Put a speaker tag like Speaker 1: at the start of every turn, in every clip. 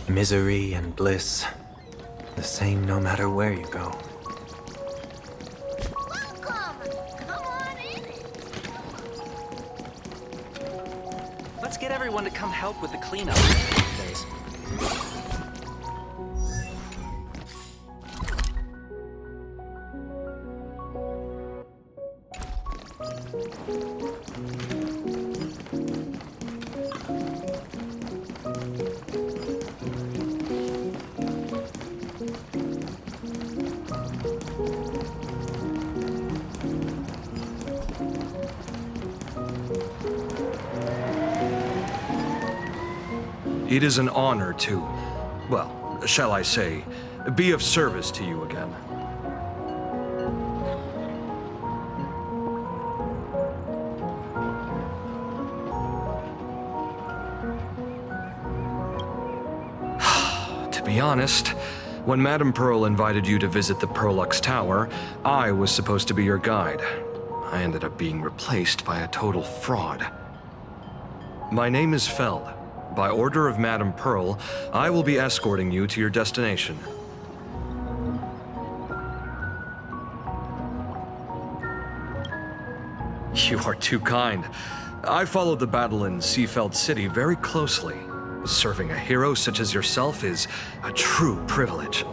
Speaker 1: Misery and bliss, the same no matter where you go.
Speaker 2: Welcome! Come on in.
Speaker 3: Let's get everyone to come help with the cleanup days.
Speaker 4: It is an honor to, well, shall I say, be of service to you again. To be honest, when Madame Pearl invited you to visit the Perlux Tower, I was supposed to be your guide. I ended up being replaced by a total fraud. My name is Feld. By order of Madame Pearl, I will be escorting you to your destination. You are too kind. I followed the battle in Seafeld City very closely. Serving a hero such as yourself is a true privilege.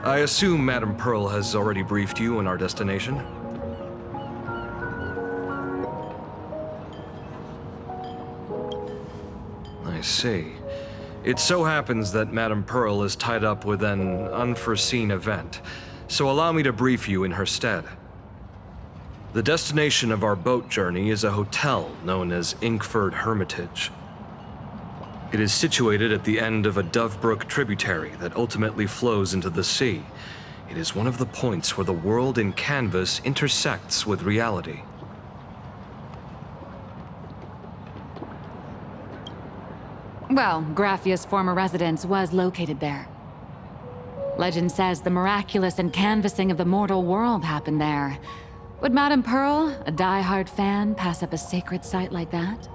Speaker 4: I assume Madame Pearl has already briefed you on our destination? I see. It so happens that Madame Pearl is tied up with an unforeseen event, so allow me to brief you in her stead. The destination of our boat journey is a hotel known as Inkford Hermitage. It is situated at the end of a Dovebrook tributary that ultimately flows into the sea. It is one of the points where the world in canvas intersects with reality.
Speaker 5: Well, Graffia's former residence was located there. Legend says the miraculous and canvassing of the mortal world happened there. Would Madame Pearl, a die-hard fan, pass up a sacred site like that?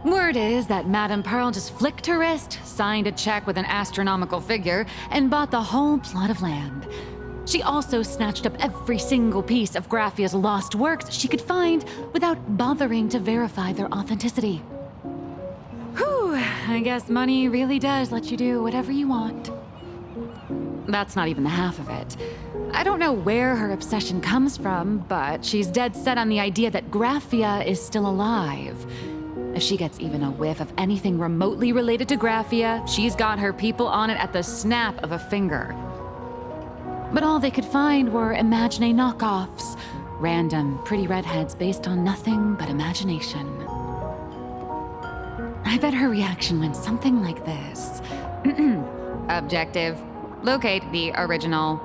Speaker 5: Word is that Madame Pearl just flicked her wrist, signed a check with an astronomical figure, and bought the whole plot of land. She also snatched up every single piece of Graffia's lost works she could find without bothering to verify their authenticity. Whew, I guess money really does let you do whatever you want. That's not even the half of it. I don't know where her obsession comes from, but she's dead set on the idea that Graffia is still alive. If she gets even a whiff of anything remotely related to Graffia, she's got her people on it at the snap of a finger. But all they could find were Imagine knockoffs, random, pretty redheads based on nothing but imagination. I bet her reaction went something like this. Objective. Locate the original.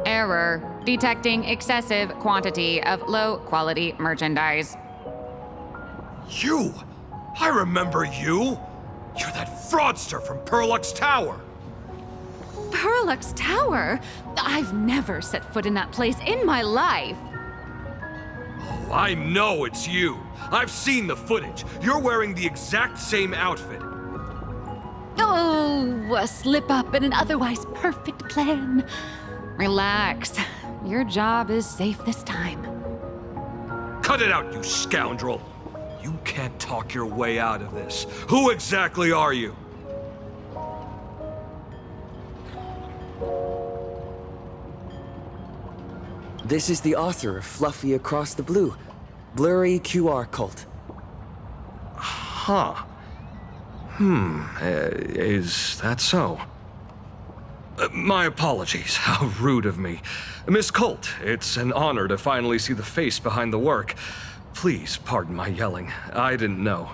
Speaker 5: Error. Detecting excessive quantity of low-quality merchandise.
Speaker 4: You! I remember you! You're that fraudster from Perlux Tower!
Speaker 5: Perlux Tower? I've never set foot in that place in my life.
Speaker 4: Oh, I know it's you! I've seen the footage. You're wearing the exact same outfit.
Speaker 5: Oh, a slip-up in an otherwise perfect plan. Relax. Your job is safe this time.
Speaker 4: Cut it out, you scoundrel! You can't talk your way out of this. Who exactly are you?
Speaker 6: This is the author of Fluffy Across the Blue, Blurry QR Cult.
Speaker 4: Huh. Is that so? My apologies. How rude of me. Miss Colt, it's an honor to finally see the face behind the work. Please pardon my yelling. I didn't know.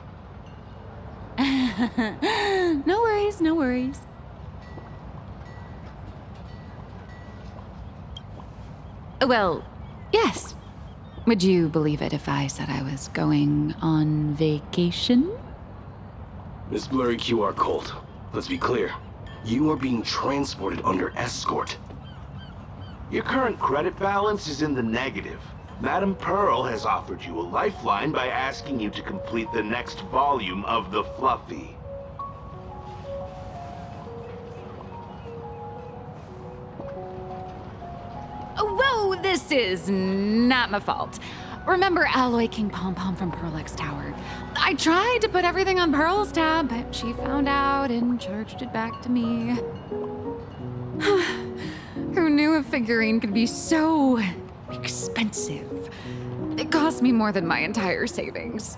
Speaker 5: No worries, no worries. Well, yes. Would you believe it if I said I was going on vacation?
Speaker 7: Miss Blurry QR Colt, let's be clear. You are being transported under escort. Your current credit balance is in the negative. Madame Pearl has offered you a lifeline by asking you to complete the next volume of the Fluffy.
Speaker 5: Whoa, this is not my fault. Remember Alloy King Pom Pom from Pearl-X Tower? I tried to put everything on Pearl's tab, but she found out and charged it back to me. Who knew a figurine could be so expensive? It cost me more than my entire savings.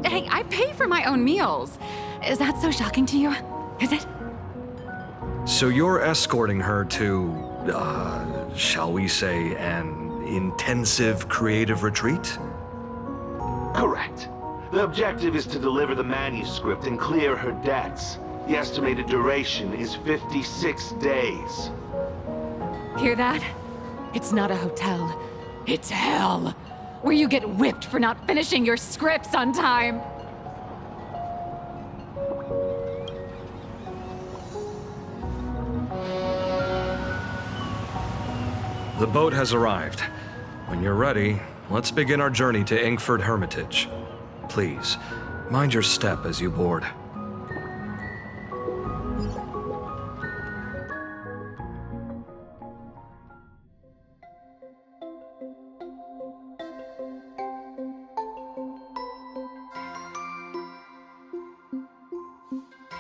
Speaker 5: Hey, I pay for my own meals. Is that so shocking to you? Is it?
Speaker 4: So you're escorting her to, shall we say, an intensive creative retreat?
Speaker 7: Correct. The objective is to deliver the manuscript and clear her debts. The estimated duration is 56 days.
Speaker 5: Hear that? It's not a hotel. It's hell. Where you get whipped for not finishing your scripts on time.
Speaker 4: The boat has arrived. When you're ready, let's begin our journey to Inkford Hermitage. Please, mind your step as you board.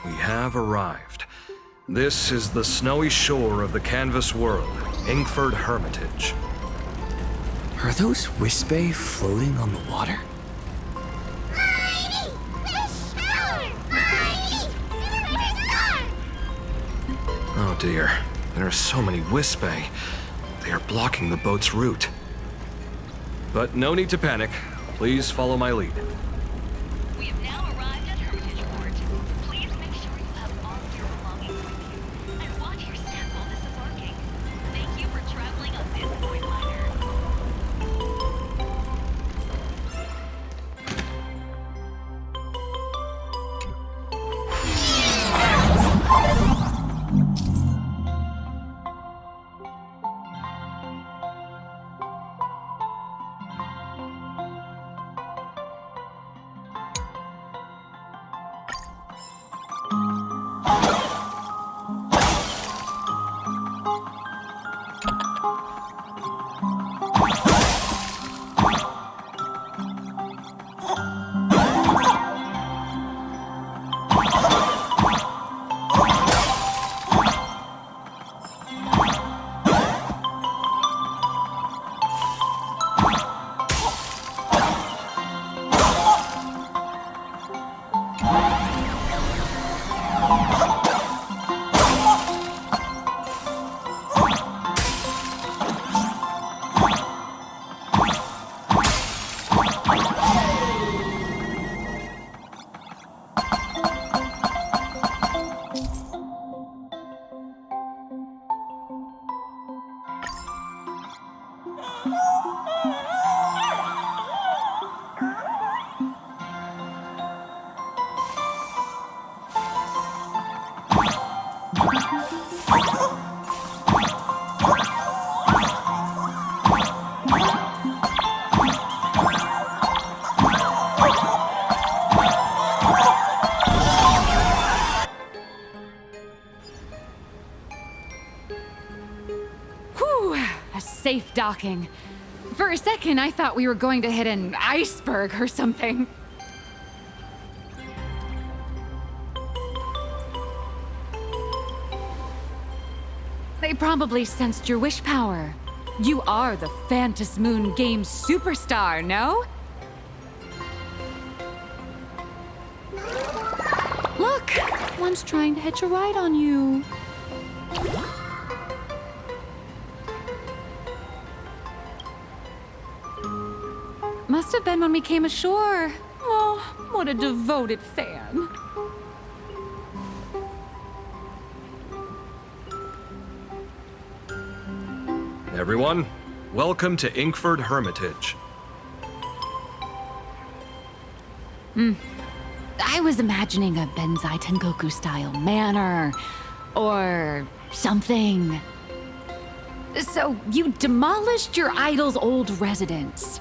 Speaker 4: We have arrived. This is the snowy shore of the canvas world, Inkford Hermitage.
Speaker 6: Are those Wispae floating on the water?
Speaker 2: Mighty! Fish power! Mighty! Superstar!
Speaker 4: Oh dear, there are so many Wispae. They are blocking the boat's route. But no need to panic. Please follow my lead.
Speaker 8: We have now arrived at Hermitage Port. Please make sure you have all of your belongings with you. And watch your step while disembarking. Thank you for traveling on this void liner.
Speaker 5: Safe docking. For a second, I thought we were going to hit an iceberg or something. They probably sensed your wish power. You are the Phantas Moon Games superstar, no? Look, one's trying to hitch a ride on you. Must have been when we came ashore. Oh, what a devoted fan.
Speaker 4: Everyone, welcome to Inkford Hermitage.
Speaker 5: I was imagining a Benzai Tengoku style manor or something. So you demolished your idol's old residence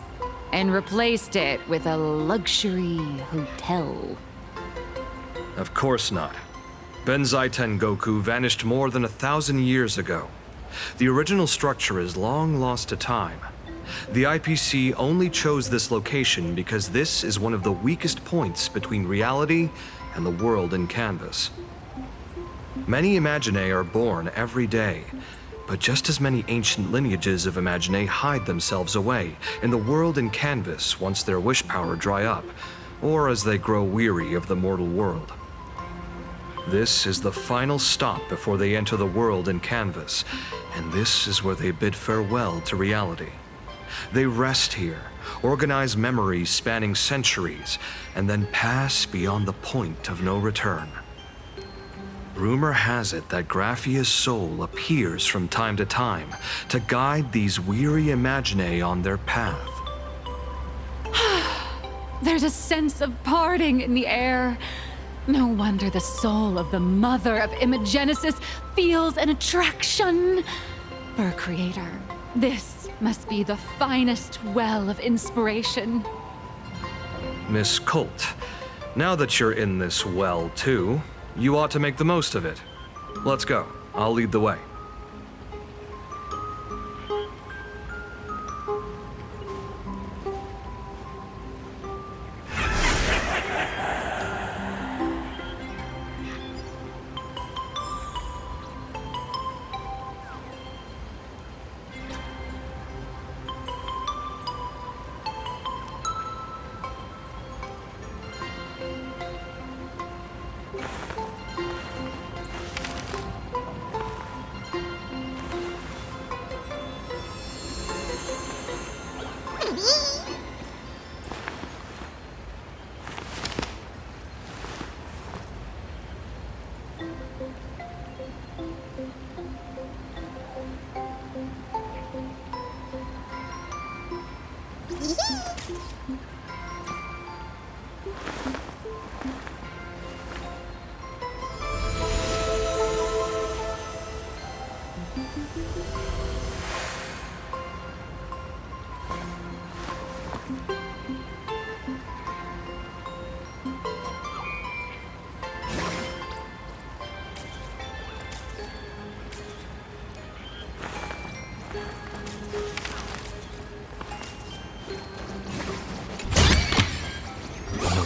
Speaker 5: and replaced it with a luxury hotel.
Speaker 4: Of course not. Benzai Tengoku vanished more than 1,000 years ago. The original structure is long lost to time. The IPC only chose this location because this is one of the weakest points between reality and the world in Canvas. Many Imaginae are born every day, but just as many ancient lineages of Imaginae hide themselves away in the world in Canvas once their wish power dry up, or as they grow weary of the mortal world. This is the final stop before they enter the world in Canvas, and this is where they bid farewell to reality. They rest here, organize memories spanning centuries, and then pass beyond the point of no return. Rumor has it that Graphia's soul appears from time to time to guide these weary Imaginae on their path.
Speaker 5: There's a sense of parting in the air. No wonder the soul of the mother of Imagenesis feels an attraction for a creator. This must be the finest well of inspiration.
Speaker 4: Miss Colt, now that you're in this well too, you ought to make the most of it. Let's go. I'll lead the way.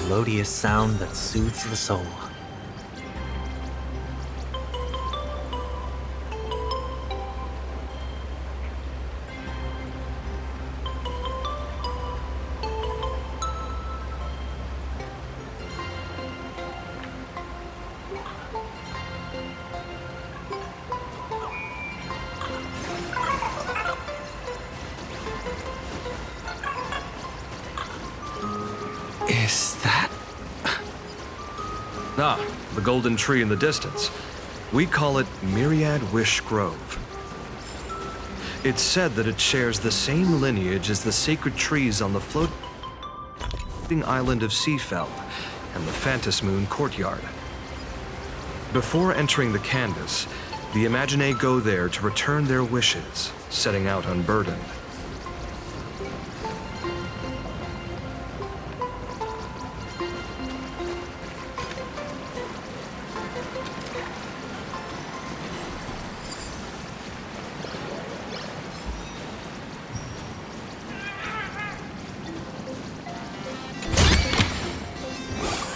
Speaker 1: Melodious sound that soothes the soul. Is that...
Speaker 4: Ah, the golden tree in the distance. We call it Myriad Wish Grove. It's said that it shares the same lineage as the sacred trees on the floating island of Seafell and the Phantas Moon courtyard. Before entering the canvas, the Imaginae go there to return their wishes, setting out unburdened.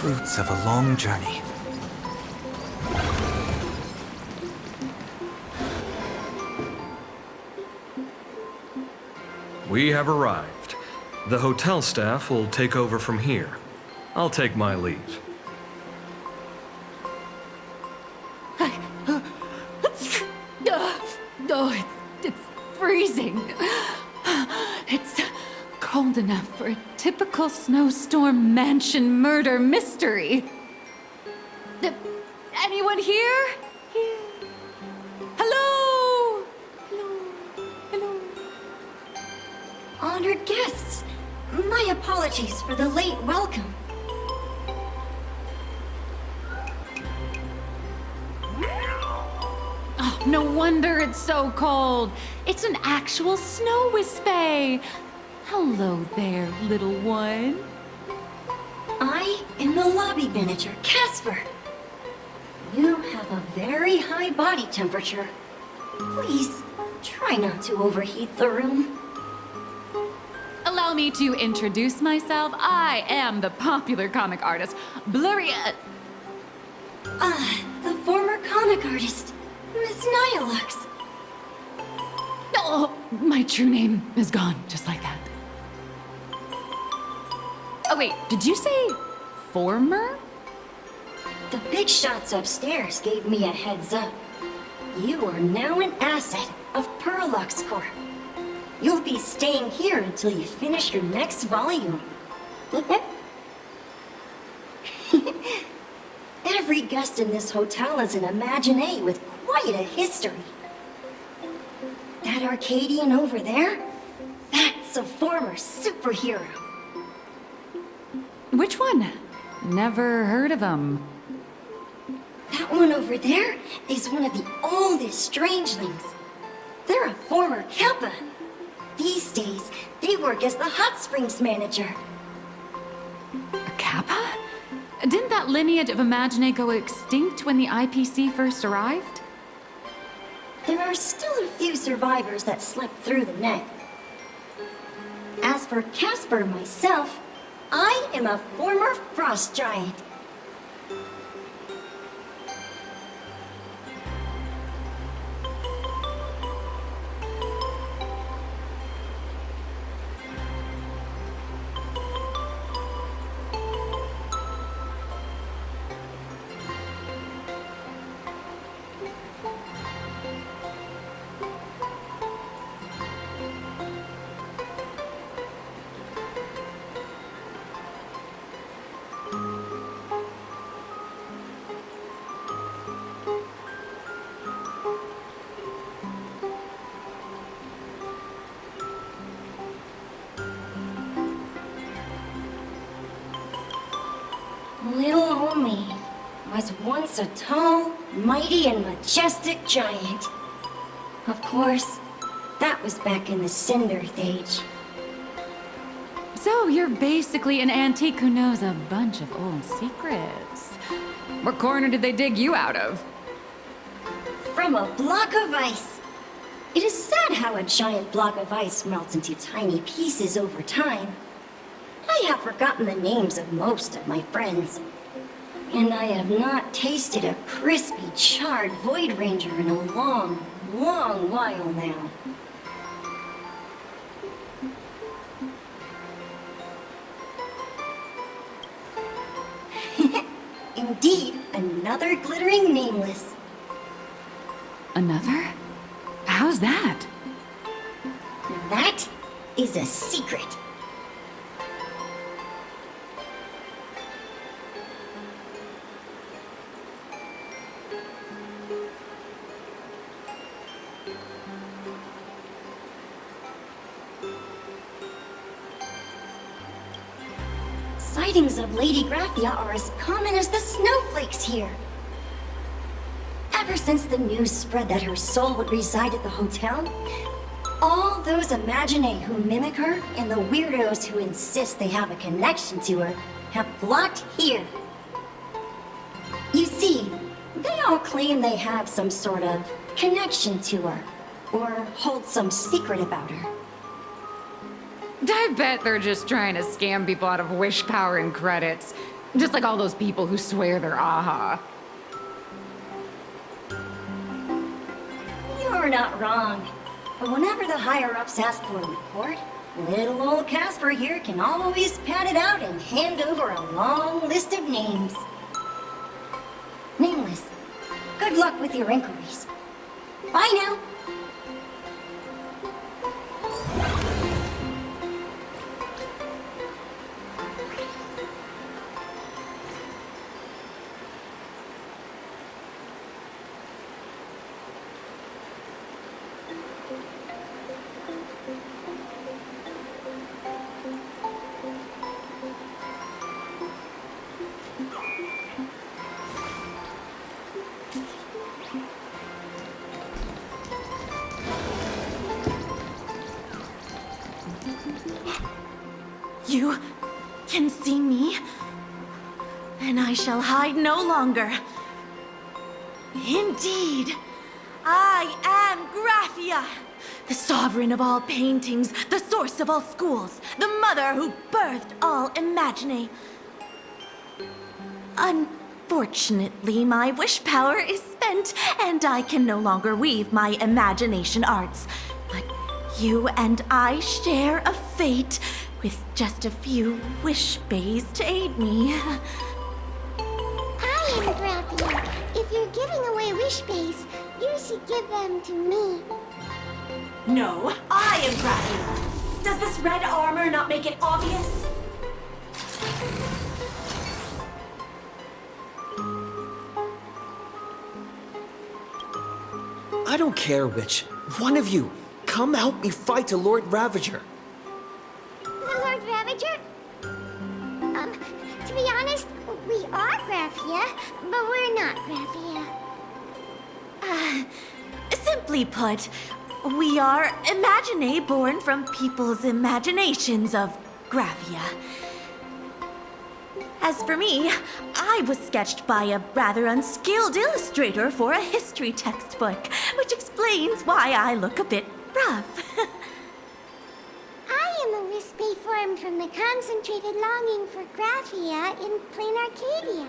Speaker 1: Fruits of a long journey.
Speaker 4: We have arrived. The hotel staff will take over from here. I'll take my leave.
Speaker 5: Oh, it's freezing. It's cold enough for a typical snowstorm mansion murder mystery. Anyone here? Hello? Hello?
Speaker 2: Honored guests, my apologies for the late welcome.
Speaker 5: No wonder it's so cold. It's an actual snow wispy. Hello there, little one.
Speaker 9: I am the lobby manager, Casper. You have a very high body temperature. Please, try not to overheat the room.
Speaker 5: Allow me to introduce myself. I am the popular comic artist, Blurry.
Speaker 9: The former comic artist, Miss Nihilux.
Speaker 5: Oh, my true name is gone, just like that. Oh wait, did you say former?
Speaker 9: The big shots upstairs gave me a heads up. You are now an asset of Perlux Corp. You'll be staying here until you finish your next volume. Every guest in this hotel is an Imaginé with quite a history. That Arcadian over there? That's a former superhero.
Speaker 5: Which one? Never heard of him.
Speaker 9: That one over there is one of the oldest strangelings. They're a former Kappa. These days, they work as the hot springs manager.
Speaker 5: A Kappa? Didn't that lineage of Imaginé go extinct when the IPC first arrived?
Speaker 9: There are still a few survivors that slipped through the net. As for Casper myself, I am a former frost giant. Little old me was once a tall, mighty, and majestic giant. Of course, that was back in the Cinder Age.
Speaker 5: So you're basically an antique who knows a bunch of old secrets. What corner did they dig you out of?
Speaker 9: From a block of ice. It is sad how a giant block of ice melts into tiny pieces over time. I have forgotten the names of most of my friends. And I have not tasted a crispy, charred Void Ranger in a long, long while now. Indeed, another glittering nameless.
Speaker 5: Another? How's that?
Speaker 9: That is a secret. Sightings of Lady Graphia are as common as the snowflakes here. Ever since the news spread that her soul would reside at the hotel, all those Imaginé who mimic her and the weirdos who insist they have a connection to her have flocked here. You see, they all claim they have some sort of connection to her, or hold some secret about her.
Speaker 5: I bet they're just trying to scam people out of wish power and credits. Just like all those people who swear they're AHA.
Speaker 9: You're not wrong. But whenever the higher-ups ask for a report, little old Casper here can always pad it out and hand over a long list of names. Nameless, good luck with your inquiries. Bye now.
Speaker 10: You can see me, and I shall hide no longer. Indeed, I am Graphia, the sovereign of all paintings, the source of all schools, the mother who birthed all Imagine. Unfortunately, my wish power is spent, and I can no longer weave my imagination arts. But you and I share a fate, with just a few wish bays to aid me.
Speaker 2: I am Graphia. If you're giving away wish base, you should give them to me.
Speaker 10: No, I am Graphia. Does this red armor not make it obvious?
Speaker 6: I don't care which. One of you, come help me fight the Lord Ravager.
Speaker 2: The Lord Ravager? To be honest, we are Graphia, but we're not Graphia.
Speaker 10: Simply put, we are Imagine born from people's imaginations of Graphia. As for me, I was sketched by a rather unskilled illustrator for a history textbook, which explains why I look a bit rough.
Speaker 2: I am a wispy formed from the concentrated longing for Graphia in plain Arcadia.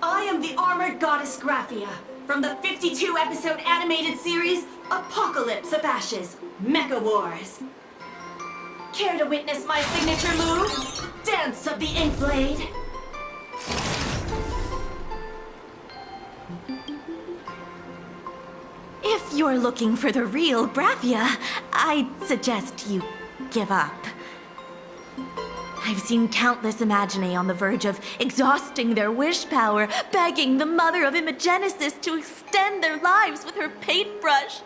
Speaker 10: I am the armored goddess Graphia, from the 52-episode animated series Apocalypse of Ashes, Mecha Wars. Care to witness my signature move? Dance of the Inkblade. If you're looking for the real Graphia, I'd suggest you give up. I've seen countless Imagine on the verge of exhausting their wish power, begging the mother of Imagenesis to extend their lives with her paintbrush.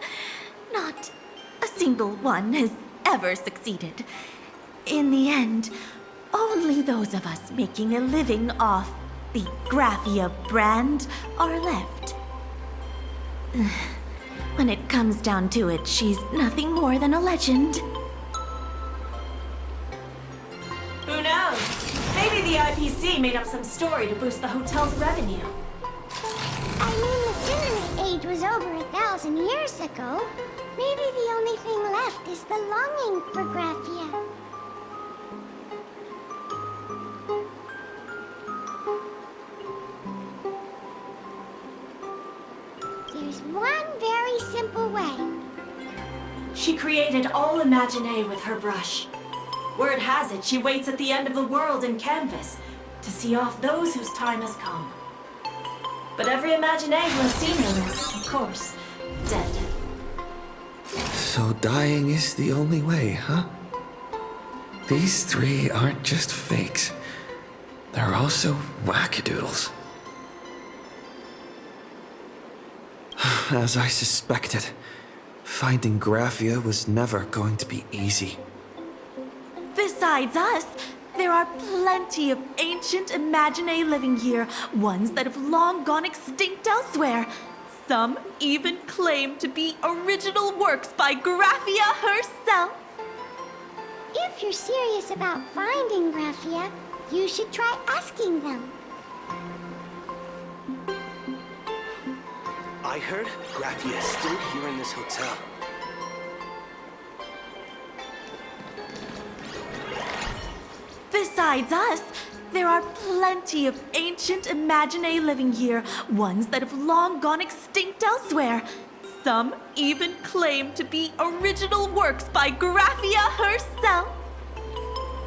Speaker 10: Not a single one has ever succeeded. In the end, only those of us making a living off the Graphia brand are left. When it comes down to it, she's nothing more than a legend. Who knows? Maybe the IPC made up some story to boost the hotel's revenue.
Speaker 2: I mean, the Cinerate age was over 1,000 years ago. Maybe the only thing left is the longing for Graphia. There's one very simple way.
Speaker 10: She created all Imagine with her brush. Word has it, she waits at the end of the world in canvas to see off those whose time has come. But every Imagine who has seen her is, of course, dead.
Speaker 6: So dying is the only way, huh? These three aren't just fakes. They're also wackadoodles. As I suspected, finding Graphia was never going to be easy.
Speaker 10: Besides us, there are plenty of ancient Imagine living here, ones that have long gone extinct elsewhere. Some even claim to be original works by Graphia herself.
Speaker 2: If you're serious about finding Graphia, you should try asking them.
Speaker 11: I heard Graphia is still here in this hotel.
Speaker 10: Besides us, there are plenty of ancient Imagine living here, ones that have long gone extinct elsewhere. Some even claim to be original works by Graphia herself.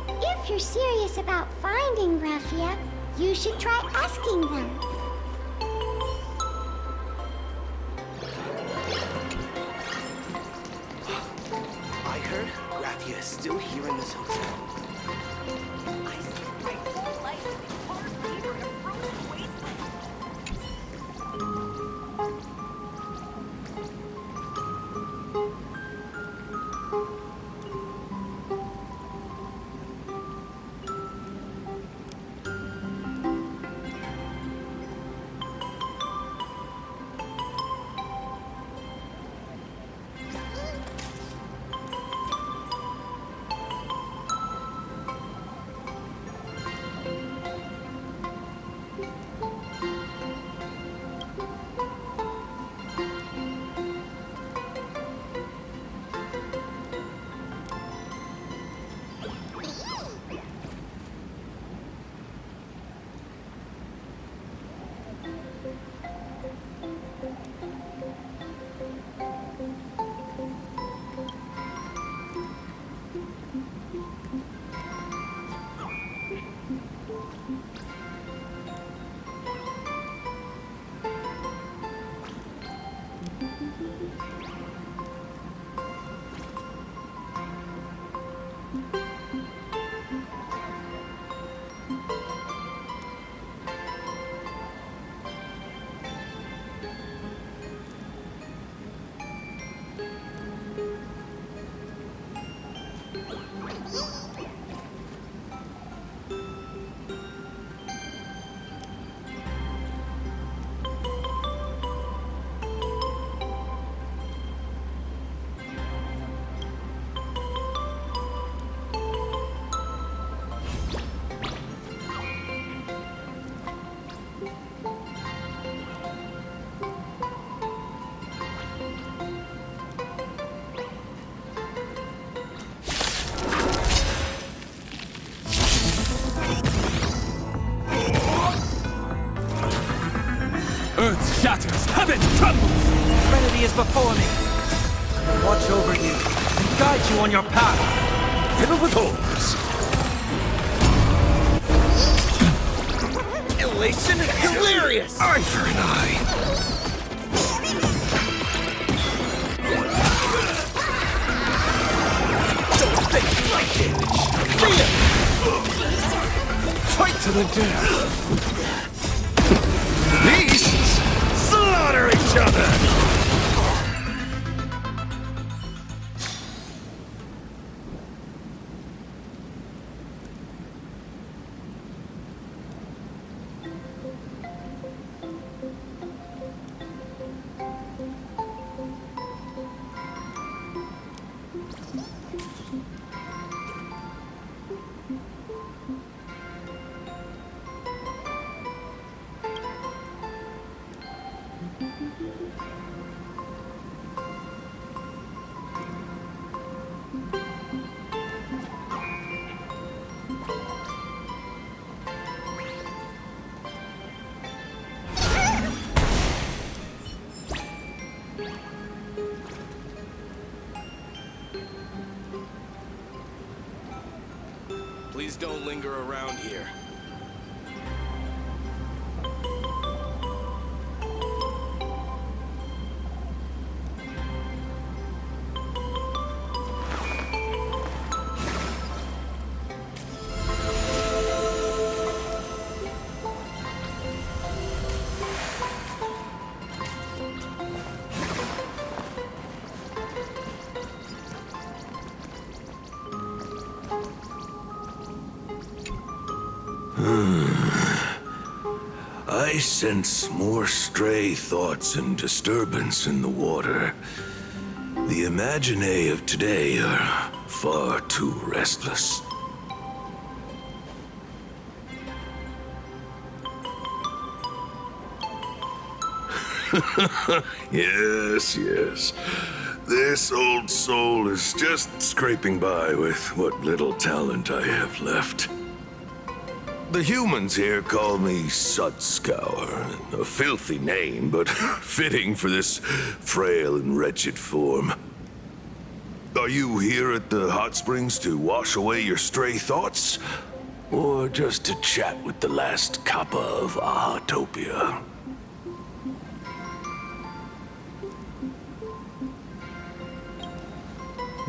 Speaker 2: If you're serious about finding Graphia, you should try asking them.
Speaker 11: I heard Graphia is still here in this hotel.
Speaker 8: I spent my whole life in a hard labor in a frozen wasteland.
Speaker 12: Earth shatters, heaven trembles!
Speaker 3: Trinity is before me. I will watch over you and guide you on your path.
Speaker 12: Filled with holes.
Speaker 11: Elation hilarious!
Speaker 12: Eye for an eye.
Speaker 11: Don't think you like damage! Liam!
Speaker 12: Fight to the death. Beasts slaughter each other!
Speaker 11: Please don't linger around here.
Speaker 13: I sense more stray thoughts and disturbance in the water. The Imaginae of today are far too restless. Yes, yes. This old soul is just scraping by with what little talent I have left. The humans here call me Sudscour, a filthy name, but fitting for this frail and wretched form. Are you here at the hot springs to wash away your stray thoughts? Or just to chat with the last kappa of Ahatopia?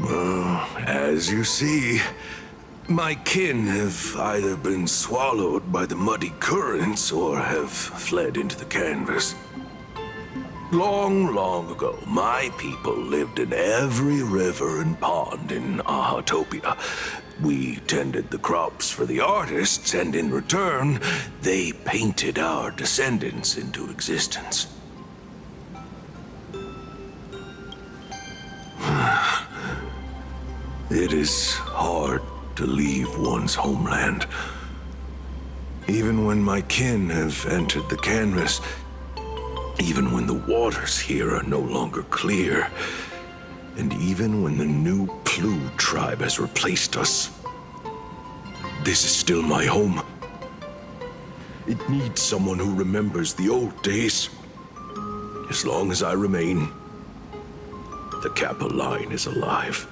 Speaker 13: Well, as you see, my kin have either been swallowed by the muddy currents or have fled into the canvas. Long, long ago, my people lived in every river and pond in Ahatopia. We tended the crops for the artists, and in return, they painted our descendants into existence. It is hard to leave one's homeland. Even when my kin have entered the canvas, even when the waters here are no longer clear, and even when the new Plu tribe has replaced us, this is still my home. It needs someone who remembers the old days. As long as I remain, the Kappa line is alive.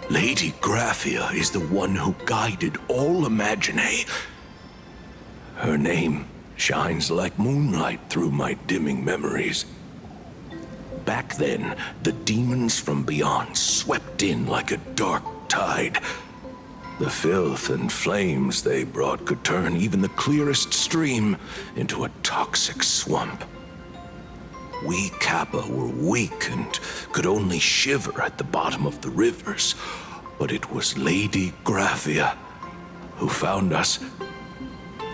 Speaker 13: Lady Graphia is the one who guided all Imaginae. Her name shines like moonlight through my dimming memories. Back then, the demons from beyond swept in like a dark tide. The filth and flames they brought could turn even the clearest stream into a toxic swamp. We Kappa were weak and could only shiver at the bottom of the rivers, but it was Lady Graphia who found us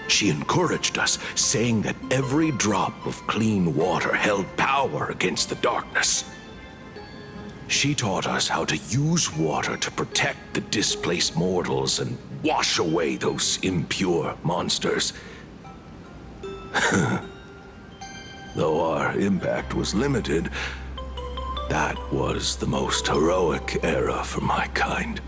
Speaker 13: She encouraged us, saying that every drop of clean water held power against the darkness. She taught us how to use water to protect the displaced mortals and wash away those impure monsters. Though our impact was limited, that was the most heroic era for my kind.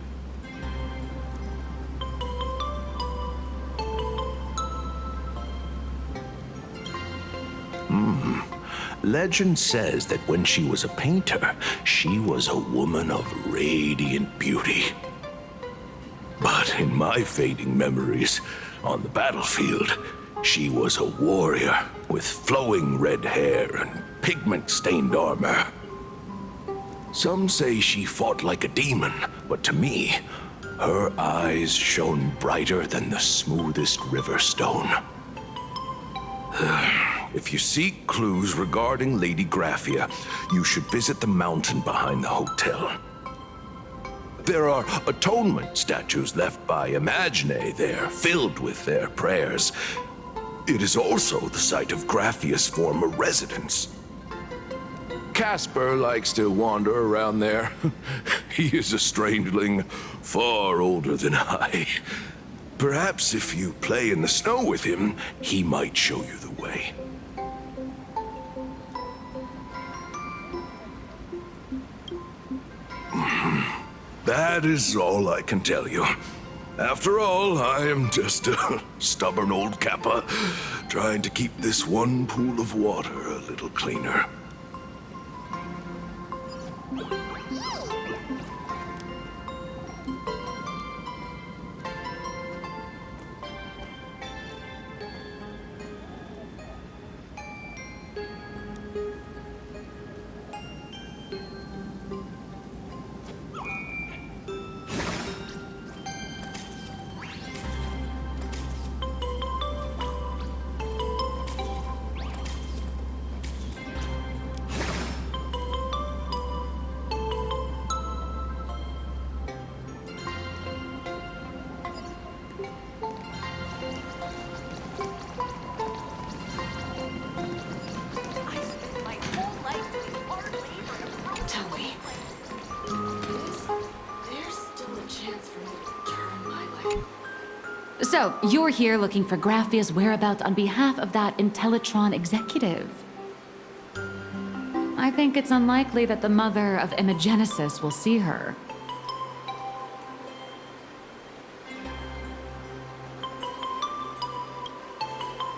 Speaker 13: Legend says that when she was a painter, she was a woman of radiant beauty. But in my fading memories, on the battlefield, she was a warrior with flowing red hair and pigment-stained armor. Some say she fought like a demon, but to me, her eyes shone brighter than the smoothest river stone. If you seek clues regarding Lady Graphia, you should visit the mountain behind the hotel. There are atonement statues left by Imagine there, filled with their prayers. It is also the site of Graphia's former residence. Casper likes to wander around there. He is a strangeling, far older than I. Perhaps if you play in the snow with him, he might show you the way. That is all I can tell you. After all, I am just a stubborn old Kappa, trying to keep this one pool of water a little cleaner.
Speaker 5: So, you're here looking for Graphia's whereabouts on behalf of that Intellitron executive. I think it's unlikely that the mother of Imagenesis will see her.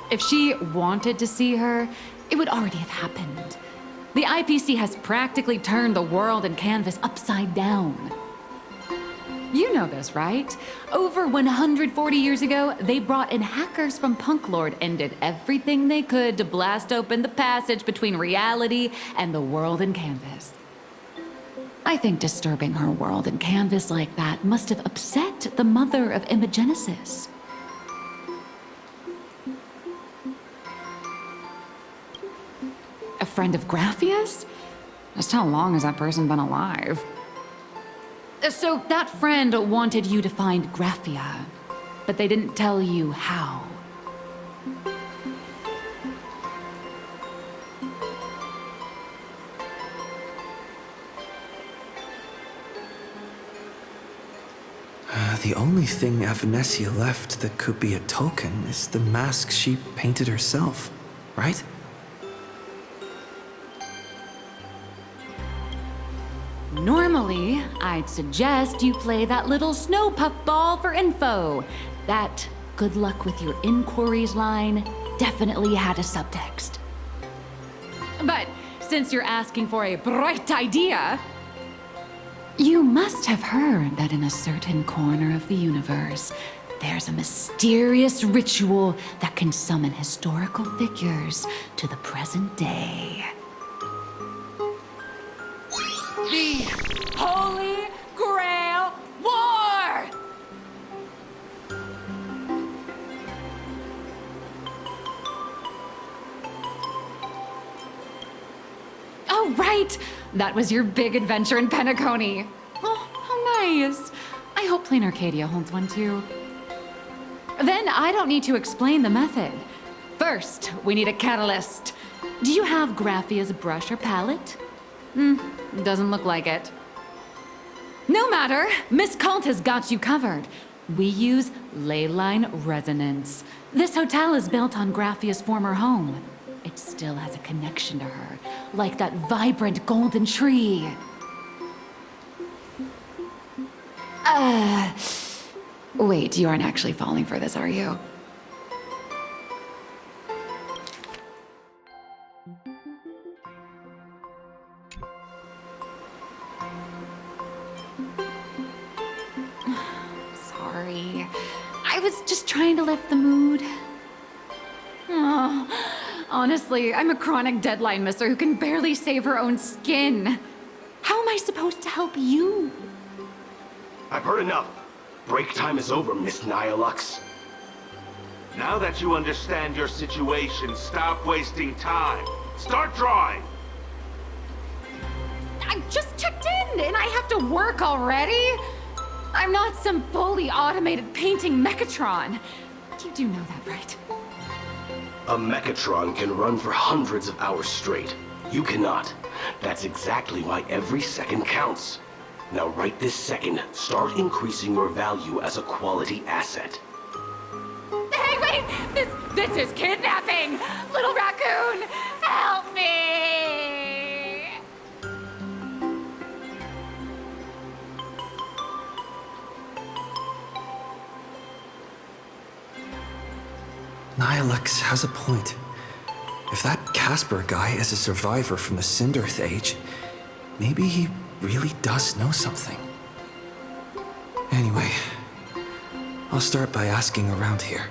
Speaker 5: If she wanted to see her, it would already have happened. The IPC has practically turned the world and canvas upside down. You know this, right? Over 140 years ago, they brought in hackers from Punklord and did everything they could to blast open the passage between reality and the world and canvas. I think disturbing her world and canvas like that must have upset the mother of Imagenesis. A friend of Graphia's? Just how long has that person been alive? So that friend wanted you to find Graphia, but they didn't tell you how.
Speaker 6: The only thing Avanessia left that could be a token is the mask she painted herself, right?
Speaker 5: Normally, I'd suggest you play that little snow puffball for info. That good luck with your inquiries line definitely had a subtext. But since you're asking for a bright idea, you must have heard that in a certain corner of the universe, there's a mysterious ritual that can summon historical figures to the present day. The Holy Grail War! Oh, right! That was your big adventure in Penacony. Oh, how nice. I hope Plain Arcadia holds one too. Then I don't need to explain the method. First, we need a catalyst. Do you have Graphia's brush or palette? Doesn't look like it. No matter, Miss Colt has got you covered. We use ley line resonance. This hotel is built on Graphia's former home. It still has a connection to her, like that vibrant golden tree. Wait, you aren't actually falling for this, are you? Sorry. I was just trying to lift the mood. Oh, honestly, I'm a chronic deadline misser who can barely save her own skin. How am I supposed to help you?
Speaker 7: I've heard enough. Break time is over, Miss Nihilux. Now that you understand your situation, stop wasting time. Start drawing!
Speaker 5: I just checked in, and I have to work already? I'm not some fully automated painting Mechatron. You do know that, right?
Speaker 7: A Mechatron can run for hundreds of hours straight. You cannot. That's exactly why every second counts. Now right this second, start increasing your value as a quality asset.
Speaker 5: Hey, wait! This is kidnapping! Little raccoon, help me!
Speaker 6: Nihilux has a point. If that Casper guy is a survivor from the Cinderth Age, maybe he really does know something. Anyway, I'll start by asking around here.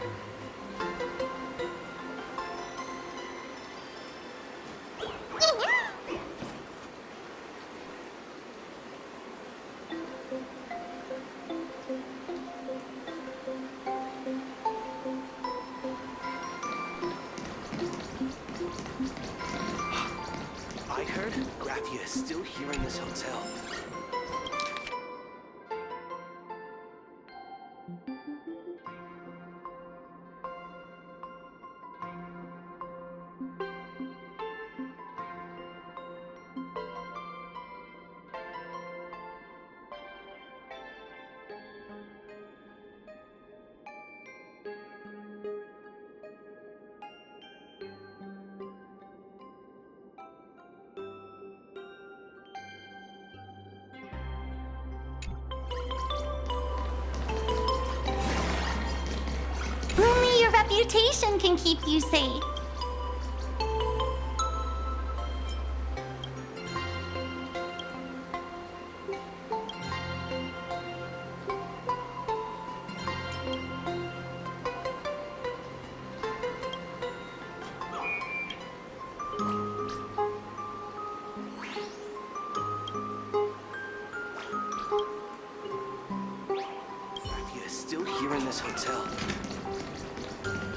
Speaker 11: I heard Graphia is still here in this hotel.
Speaker 2: Only your reputation can keep you safe.
Speaker 11: Graphia is still here in this hotel.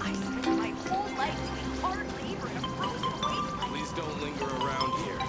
Speaker 8: I spent my whole life doing hard labor in a frozen wasteland.
Speaker 12: Please don't linger around here.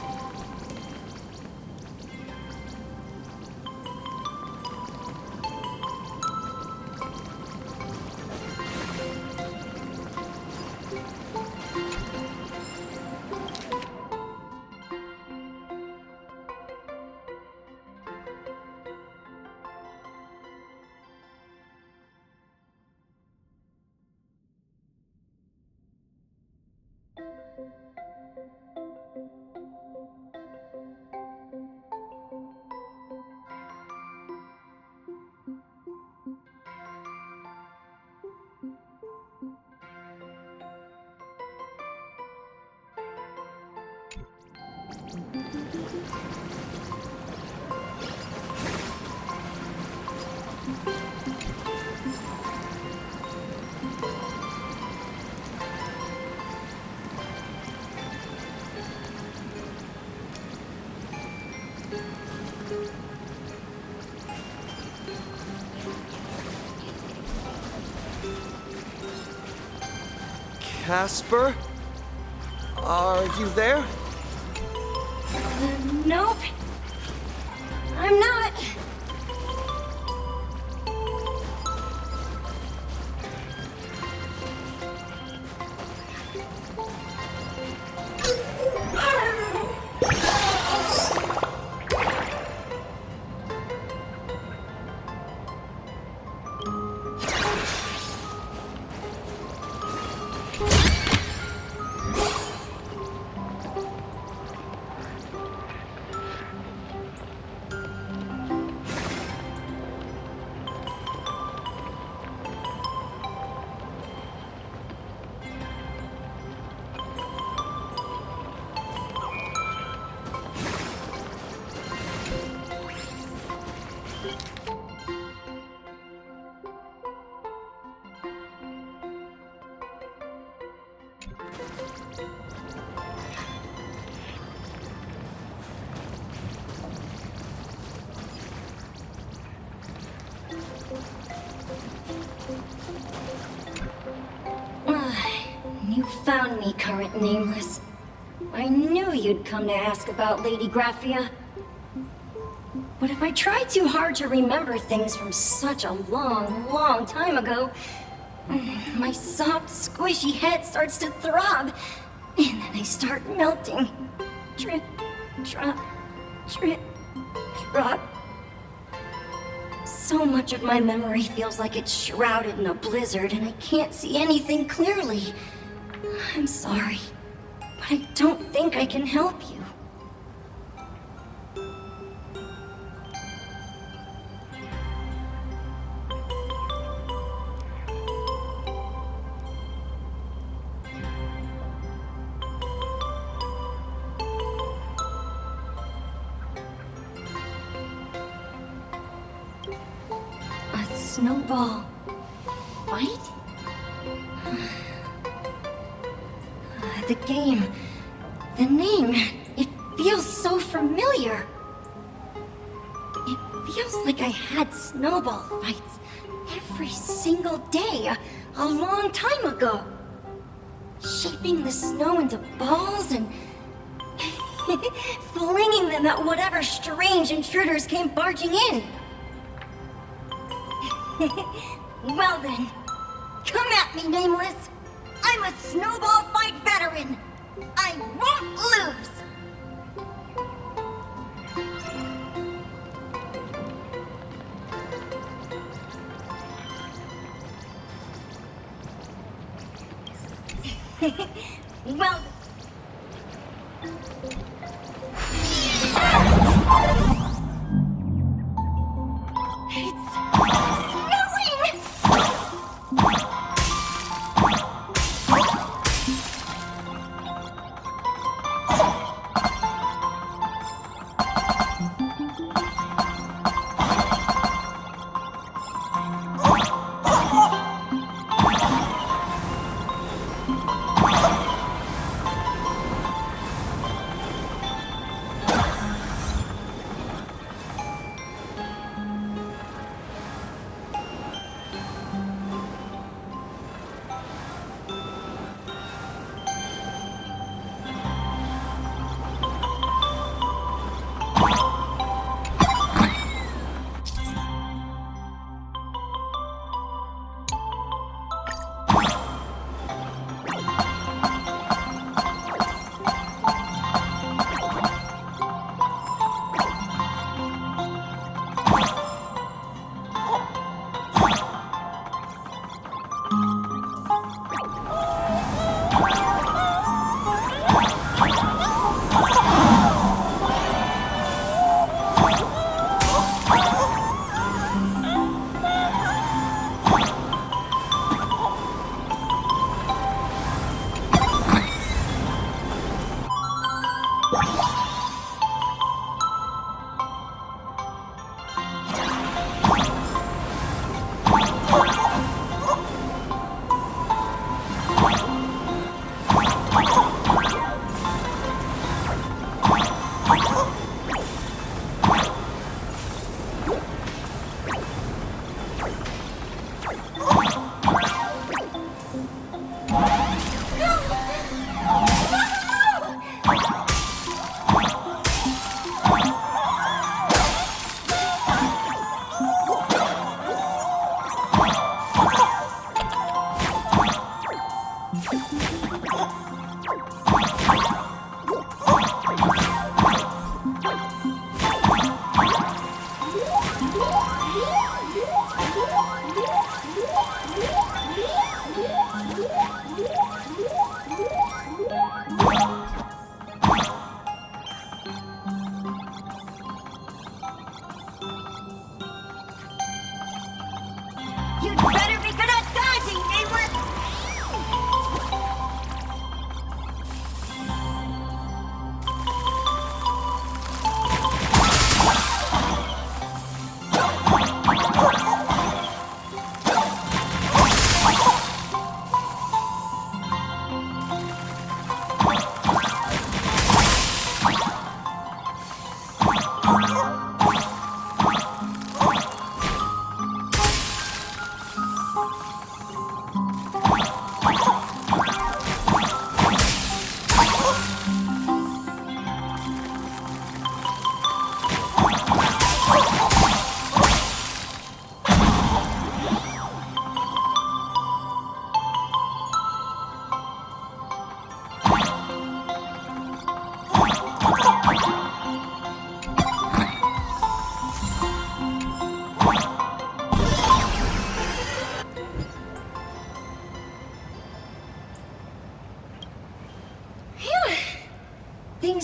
Speaker 11: Casper? Are you there?
Speaker 9: Nope. I'm not. You found me, current nameless. I knew you'd come to ask about Lady Graphia. But if I try too hard to remember things from such a long, long time ago, my soft, squishy head starts to throb, and then I start melting. Drip, drop, drip, drop. So much of my memory feels like it's shrouded in a blizzard, and I can't see anything clearly. I'm sorry, but I don't think I can help you. A snowball fight? The game, the name, it feels so familiar. It feels like I had snowball fights every single day a long time ago. Shaping the snow into balls and flinging them at whatever strange intruders came barging in. Well then, come at me, Nameless. I'm a snowball fight veteran. I won't lose. Well... It's snowing! You'd better be good at dodging, Nameless!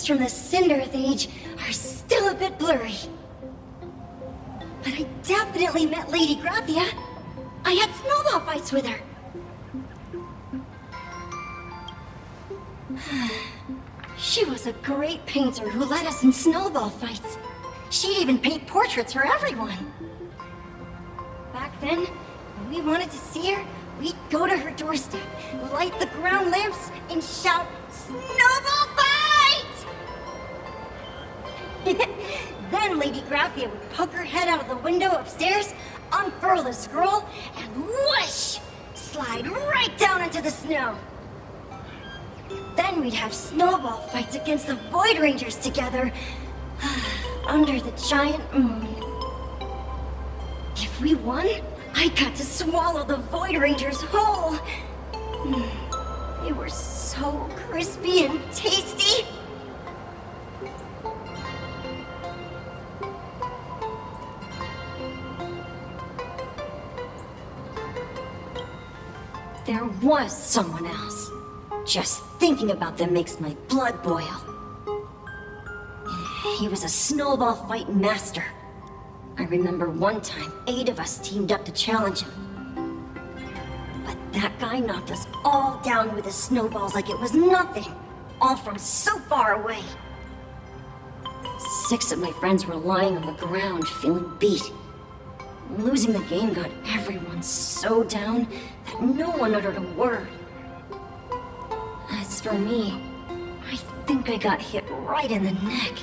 Speaker 9: from the Cinderth Age are still a bit blurry. But I definitely met Lady Graphia. I had snowball fights with her. She was a great painter who led us in snowball fights. She'd even paint portraits for everyone. Back then, when we wanted to see her, we'd go to her doorstep, light the ground lamps, and shout, "Snowball fight!" Then Lady Graphia would poke her head out of the window upstairs, unfurl the scroll, and whoosh! Slide right down into the snow. Then we'd have snowball fights against the Void Rangers together, under the giant moon. If we won, I got to swallow the Void Rangers whole. They were so crispy and tasty. There was someone else. Just thinking about them makes my blood boil. He was a snowball fight master. I remember one time 8 of us teamed up to challenge him. But that guy knocked us all down with his snowballs like it was nothing, all from so far away. 6 of my friends were lying on the ground feeling beat. Losing the game got everyone so down that no one uttered a word. As for me, I think I got hit right in the neck.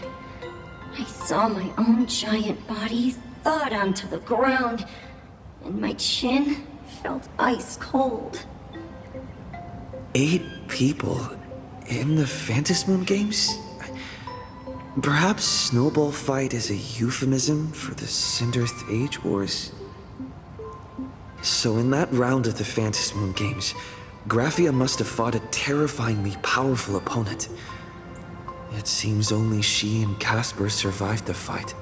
Speaker 9: I saw my own giant body thawed onto the ground, and my chin felt ice cold.
Speaker 6: 8 people in the Phantasmoon games? Perhaps Snowball Fight is a euphemism for the Cinderth Age Wars? So in that round of the Phantasmoon games, Graphia must have fought a terrifyingly powerful opponent. It seems only she and Casper survived the fight.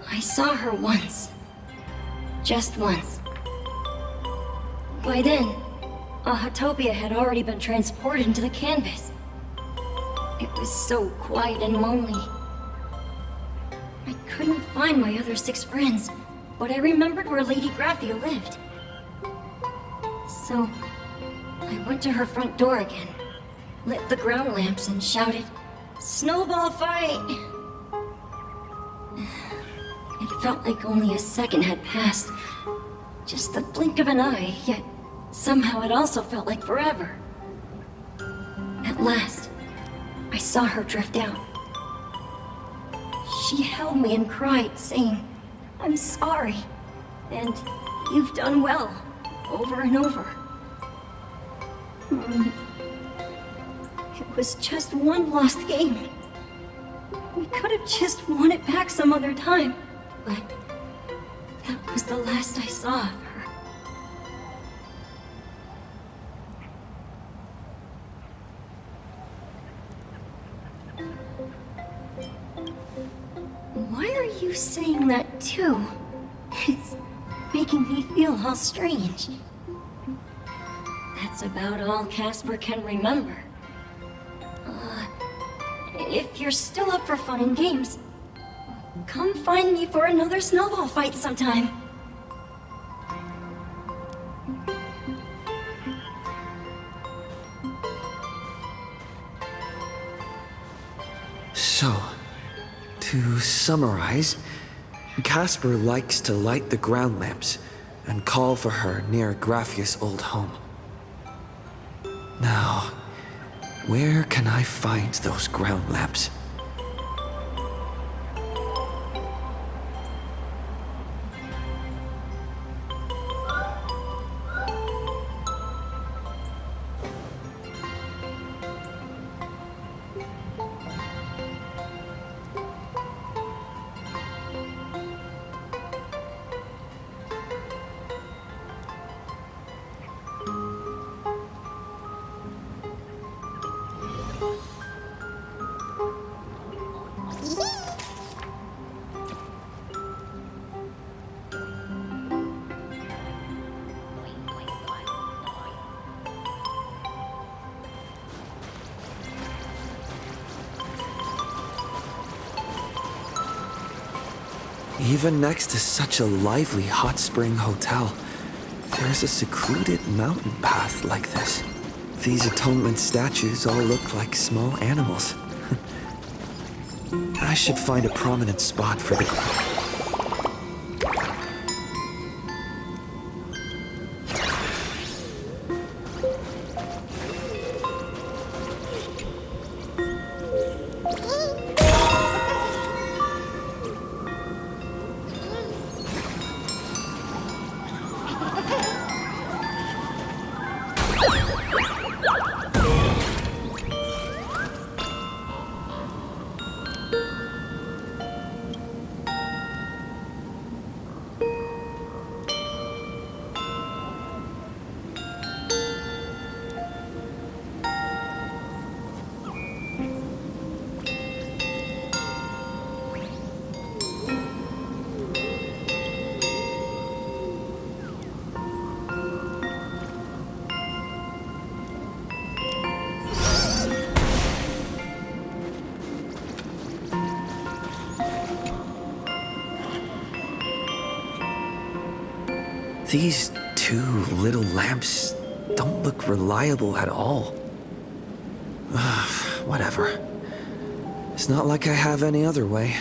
Speaker 9: I saw her once. Just once. By then, Ahatopia had already been transported into the canvas. It was so quiet and lonely. I couldn't find my other 6 friends, but I remembered where Lady Graphia lived. So, I went to her front door again, lit the ground lamps, and shouted, "Snowball fight!" It felt like only a second had passed. Just the blink of an eye, yet somehow it also felt like forever. At last, I saw her drift out. She held me and cried, saying, "I'm sorry, and you've done well," over and over. It was just one lost game. We could have just won it back some other time, but that was the last I saw of her. Why are you saying that too? It's making me feel all strange. That's about all Casper can remember. If you're still up for fun and games, come find me for another snowball fight sometime.
Speaker 6: So, to summarize, Casper likes to light the ground lamps and call for her near Graphia's old home. Now, where can I find those ground lamps? Even next to such a lively hot spring hotel, there's a secluded mountain path like this. These atonement statues all look like small animals. I should find a prominent spot for the... These two little lamps don't look reliable at all. Whatever. It's not like I have any other way.